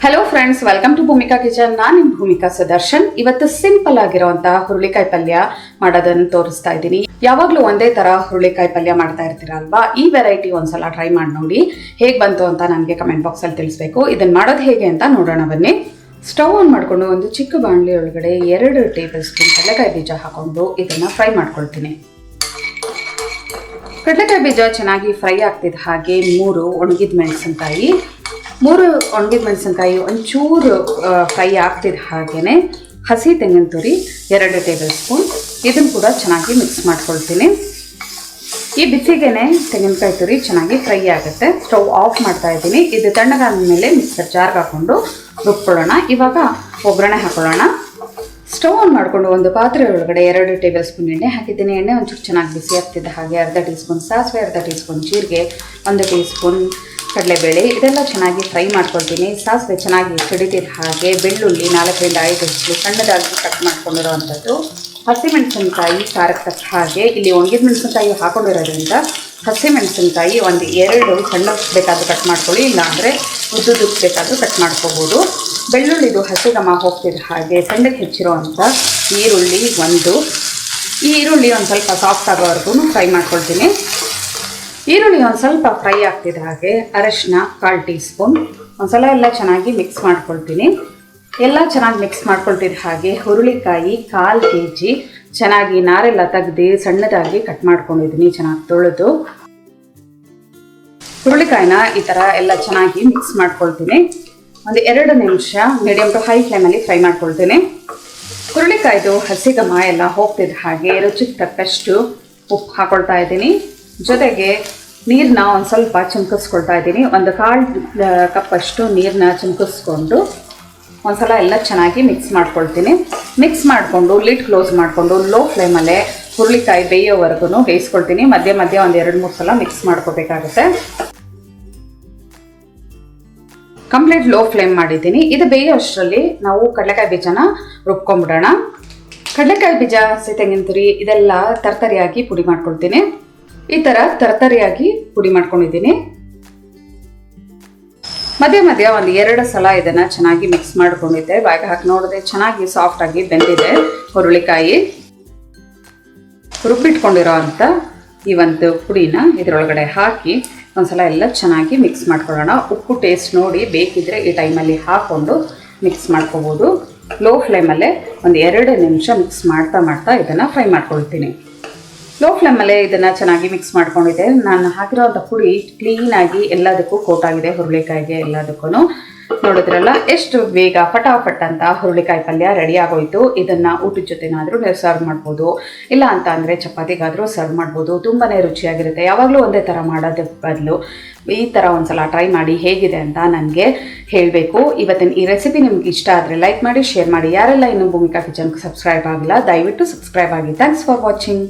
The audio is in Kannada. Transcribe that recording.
Hello friends, welcome to Bhumika kitchen. ನಾನು ನಿಮ್ಮ ಭೂಮಿಕಾ ಸುದರ್ಶನ್. ಇವತ್ತು ಸಿಂಪಲ್ ಆಗಿರುವಂತಹ ಹುರುಳಿಕಾಯಿ ಪಲ್ಯ ಮಾಡೋದನ್ನು ತೋರಿಸ್ತಾ ಇದ್ದೀನಿ. ಯಾವಾಗಲೂ ಒಂದೇ ತರ ಹುರುಳಿಕಾಯಿ ಪಲ್ಯ ಮಾಡ್ತಾ ಇರ್ತೀರಾ ಅಲ್ವಾ? ಈ ವೆರೈಟಿ ಒಂದ್ಸಲ ಟ್ರೈ ಮಾಡಿ ನೋಡಿ. ಹೇಗೆ ಬಂತು ಅಂತ ನನಗೆ ಕಮೆಂಟ್ ಬಾಕ್ಸ್ ಅಲ್ಲಿ ತಿಳಿಸ್ಬೇಕು. ಇದನ್ನ ಮಾಡೋದು ಹೇಗೆ ಅಂತ ನೋಡೋಣ ಬನ್ನಿ. ಸ್ಟವ್ ಆನ್ ಮಾಡಿಕೊಂಡು ಒಂದು ಚಿಕ್ಕ ಬಾಣಲಿ ಒಳಗಡೆ 2 ಟೇಬಲ್ ಸ್ಪೂನ್ ಕಡಲೆಕಾಯಿ ಬೀಜ ಹಾಕೊಂಡು ಇದನ್ನ ಫ್ರೈ ಮಾಡ್ಕೊಳ್ತೀನಿ. ಕಡಲೆಕಾಯಿ ಬೀಜ ಚೆನ್ನಾಗಿ ಫ್ರೈ ಆಗ್ತಿದ್ದ ಹಾಗೆ 3 ಒಣಗಿದ ಮೆಣಸಿನಕಾಯಿ, 3 ಒಣಗಿದ ಮೆಣಸಿನಕಾಯಿ ಒಂಚೂರು ಫ್ರೈ ಆಗ್ತಿದ್ದ ಹಾಗೇನೆ ಹಸಿ ತೆಂಗಿನ ತುರಿ 2 ಟೇಬಲ್ ಸ್ಪೂನ್, ಇದನ್ನು ಕೂಡ ಚೆನ್ನಾಗಿ ಮಿಕ್ಸ್ ಮಾಡ್ಕೊಳ್ತೀನಿ. ಈ ಬಿಸಿಗೆನೆ ತೆಂಗಿನಕಾಯಿ ತುರಿ ಚೆನ್ನಾಗಿ ಫ್ರೈ ಆಗುತ್ತೆ. ಸ್ಟವ್ ಆಫ್ ಮಾಡ್ತಾ ಇದ್ದೀನಿ. ಇದು ತಣ್ಣಗಾದ ಮೇಲೆ ಮಿಕ್ಸರ್ ಜಾರ್ಗೆ ಹಾಕೊಂಡು ರುಬ್ಕೊಳ್ಳೋಣ. ಇವಾಗ ಒಗ್ಗರಣೆ ಹಾಕೊಳ್ಳೋಣ. ಸ್ಟವ್ ಆನ್ ಮಾಡಿಕೊಂಡು ಒಂದು ಪಾತ್ರೆ ಒಳಗಡೆ 2 ಟೇಬಲ್ ಸ್ಪೂನ್ ಎಣ್ಣೆ ಹಾಕಿದ್ದೀನಿ. ಎಣ್ಣೆ ಒಂಚೂರು ಚೆನ್ನಾಗಿ ಬಿಸಿ ಆಗ್ತಿದ್ದ ಹಾಗೆ ಅರ್ಧ ಟೀ ಸ್ಪೂನ್ ಸಾಸಿವೆ, ಅರ್ಧ ಟೀ ಸ್ಪೂನ್ ಜೀರಿಗೆ, 1 ಟೀ ಸ್ಪೂನ್ ಕಡಲೆಬೇಳೆ, ಇದೆಲ್ಲ ಚೆನ್ನಾಗಿ ಫ್ರೈ ಮಾಡ್ಕೊಳ್ತೀನಿ. ಸಾಸಿವೆ ಚೆನ್ನಾಗಿ ಸಿಡಿತಿದ್ದ ಹಾಗೆ ಬೆಳ್ಳುಳ್ಳಿ 4ರಿಂದ 5 ಸಣ್ಣದಾಗಿ ಕಟ್ ಮಾಡ್ಕೊಂಡಿರೋವಂಥದ್ದು, ಹಸಿಮೆಣಸಿನ್ಕಾಯಿ ಖಾರಕ್ಕೆ ತಕ್ಕ ಹಾಗೆ, ಇಲ್ಲಿ ಒಣಗಿದ ಮೆಣಸಿನ್ಕಾಯಿ ಹಾಕೊಂಡಿರೋದ್ರಿಂದ ಹಸಿಮೆಣಸಿನ್ಕಾಯಿ 1-2 ಸಣ್ಣ ಬೇಕಾದರೂ ಕಟ್ ಮಾಡ್ಕೊಳ್ಳಿ, ಇಲ್ಲಾಂದರೆ ಉದ್ದುದ್ದು ಬೇಕಾದರೂ ಕಟ್ ಮಾಡ್ಕೋಬೋದು. ಬೆಳ್ಳುಳ್ಳಿದು ಹಸಿ ಘಮ ಹೋಗ್ತಿದ್ದ ಹಾಗೆ ಸಣ್ಣಗೆ ಹೆಚ್ಚಿರೋವಂಥ ಈರುಳ್ಳಿ 1, ಈ ಈರುಳ್ಳಿ ಒಂದು ಸ್ವಲ್ಪ ಸಾಫ್ಟ್ ಆಗೋವರೆಗೂ ಫ್ರೈ ಮಾಡ್ಕೊಳ್ತೀನಿ. ಈರುಳ್ಳಿ ಒಂದು ಸ್ವಲ್ಪ ಫ್ರೈ ಆಗ್ತಿದ್ದ ಹಾಗೆ ಅರಶಿನ 1/4 ಟೀ ಸ್ಪೂನ್, ಒಂದ್ಸಲ ಎಲ್ಲ ಚೆನ್ನಾಗಿ ಮಿಕ್ಸ್ ಮಾಡ್ಕೊಳ್ತೀನಿ. ಎಲ್ಲ ಚೆನ್ನಾಗಿ ಮಿಕ್ಸ್ ಮಾಡ್ಕೊಳ್ತಿದ್ದ ಹಾಗೆ ಹುರುಳಿಕಾಯಿ 1/4 kg ಚೆನ್ನಾಗಿ ನಾರೆಲ್ಲ ತೆಗೆದು ಸಣ್ಣದಾಗಿ ಕಟ್ ಮಾಡ್ಕೊಂಡಿದ್ದೀನಿ. ಚೆನ್ನಾಗಿ ತೊಳೆದು ಹುರುಳಿಕಾಯಿನ ಈ ಥರ ಎಲ್ಲ ಚೆನ್ನಾಗಿ ಮಿಕ್ಸ್ ಮಾಡ್ಕೊಳ್ತೀನಿ. ಒಂದು 2 ನಿಮಿಷ ಮೀಡಿಯಮ್ ಟು ಹೈ ಫ್ಲೇಮಲ್ಲಿ ಫ್ರೈ ಮಾಡ್ಕೊಳ್ತೀನಿ. ಹುರುಳಿಕಾಯ್ದು ಹಸಿ ಘಮ ಎಲ್ಲ ಹೋಗ್ತಿದ್ದ ಹಾಗೆ ರುಚಿಗೆ ತಕ್ಕಷ್ಟು ಉಪ್ಪು ಹಾಕೊಳ್ತಾ ಇದ್ದೀನಿ. ಜೊತೆಗೆ ನೀರನ್ನ ಒಂದು ಸ್ವಲ್ಪ ಚಿಮ್ಕಿಸ್ಕೊಳ್ತಾ ಇದ್ದೀನಿ. 1/4 ಕಪ್ಪಷ್ಟು ನೀರನ್ನ ಚಿಮ್ಕಿಸ್ಕೊಂಡು ಒಂದ್ಸಲ ಎಲ್ಲ ಚೆನ್ನಾಗಿ ಮಿಕ್ಸ್ ಮಾಡ್ಕೊಳ್ತೀನಿ. ಮಿಕ್ಸ್ ಮಾಡಿಕೊಂಡು ಲಿಡ್ ಕ್ಲೋಸ್ ಮಾಡಿಕೊಂಡು ಲೋ ಫ್ಲೇಮಲ್ಲೇ ಹುರುಳಿಕಾಯಿ ಬೇಯೋವರೆಗೂ ಬೇಯಿಸ್ಕೊಳ್ತೀನಿ. ಮಧ್ಯೆ ಮಧ್ಯೆ ಒಂದು 2-3 ಸಲ ಮಿಕ್ಸ್ ಮಾಡ್ಕೋಬೇಕಾಗುತ್ತೆ. ಕಂಪ್ಲೀಟ್ ಲೋ ಫ್ಲೇಮ್ ಮಾಡಿದ್ದೀನಿ. ಇದು ಬೇಯೋ ಅಷ್ಟರಲ್ಲಿ ನಾವು ಕಡಲೆಕಾಯಿ ಬೀಜನ ರುಬ್ಕೊಂಡ್ಬಿಡೋಣ. ಕಡಲೆಕಾಯಿ ಬೀಜ, ಹಸಿ ತೆಂಗಿನ ತುರಿ ಇದೆಲ್ಲ ತರ್ತರಿಯಾಗಿ ಪುಡಿ ಮಾಡ್ಕೊಳ್ತೀನಿ. ಈ ಥರ ತರ್ತರಿಯಾಗಿ ಪುಡಿ ಮಾಡ್ಕೊಂಡಿದ್ದೀನಿ. ಮಧ್ಯೆ ಮಧ್ಯೆ ಒಂದು 2 ಸಲ ಇದನ್ನು ಚೆನ್ನಾಗಿ ಮಿಕ್ಸ್ ಮಾಡ್ಕೊಂಡಿದ್ದೆ. ಬಾಯಿಗೆ ಹಾಕಿ ನೋಡಿದ್ರೆ ಚೆನ್ನಾಗಿ ಸಾಫ್ಟಾಗಿ ಬೆಂದಿದೆ ಹುರುಳಿಕಾಯಿ. ರುಬ್ಬಿಟ್ಕೊಂಡಿರೋ ಅಂಥ ಈ ಒಂದು ಪುಡಿನ ಇದರೊಳಗಡೆ ಹಾಕಿ ಒಂದ್ಸಲ ಎಲ್ಲ ಚೆನ್ನಾಗಿ ಮಿಕ್ಸ್ ಮಾಡ್ಕೊಳ್ಳೋಣ. ಉಪ್ಪು ಟೇಸ್ಟ್ ನೋಡಿ ಬೇಕಿದ್ರೆ ಈ ಟೈಮಲ್ಲಿ ಹಾಕ್ಕೊಂಡು ಮಿಕ್ಸ್ ಮಾಡ್ಕೋಬೋದು. ಲೋ ಫ್ಲೇಮಲ್ಲೇ ಒಂದು 2 ನಿಮಿಷ ಮಿಕ್ಸ್ ಮಾಡ್ತಾ ಇದನ್ನು ಫ್ರೈ ಮಾಡ್ಕೊಳ್ತೀನಿ. ಲೋ ಫ್ಲೇಮಲ್ಲೇ ಇದನ್ನು ಚೆನ್ನಾಗಿ ಮಿಕ್ಸ್ ಮಾಡ್ಕೊಂಡಿದ್ದೆ. ನಾನು ಹಾಕಿರೋವಂಥ ಪುಡಿ ಕ್ಲೀನಾಗಿ ಎಲ್ಲದಕ್ಕೂ ಕೋಟ್ ಆಗಿದೆ, ಹುರುಳಿಕಾಯಿಗೆ ಎಲ್ಲದಕ್ಕೂ. ನೋಡಿದ್ರಲ್ಲ ಎಷ್ಟು ಬೇಗ ಫಟಾಫಟ್ ಅಂತ ಹುರುಳಿಕಾಯಿ ಪಲ್ಯ ರೆಡಿ ಆಗೋಯ್ತು. ಇದನ್ನು ಊಟದ ಜೊತೆನಾದರೂ ನೀವು ಸರ್ವ್ ಮಾಡ್ಬೋದು, ಇಲ್ಲ ಅಂತ ಅಂದರೆ ಚಪಾತಿಗಾದರೂ ಸರ್ವ್ ಮಾಡ್ಬೋದು. ತುಂಬಾ ರುಚಿಯಾಗಿರುತ್ತೆ. ಯಾವಾಗಲೂ ಒಂದೇ ಥರ ಮಾಡೋದಕ್ಕೆ ಬದಲು ಈ ಥರ ಒಂದ್ಸಲ ಟ್ರೈ ಮಾಡಿ ಹೇಗಿದೆ ಅಂತ ನನಗೆ ಹೇಳಬೇಕು. ಇವತ್ತಿನ ಈ ರೆಸಿಪಿ ನಿಮ್ಗೆ ಇಷ್ಟ ಆದರೆ ಲೈಕ್ ಮಾಡಿ, ಶೇರ್ ಮಾಡಿ. ಯಾರೆಲ್ಲ ಇನ್ನೂ ಭೂಮಿಕಾ ಕಿಚನ್ಗೆ ಸಬ್ಸ್ಕ್ರೈಬ್ ಆಗಿಲ್ಲ ದಯವಿಟ್ಟು ಸಬ್ಸ್ಕ್ರೈಬ್ ಆಗಿ. Thanks for watching.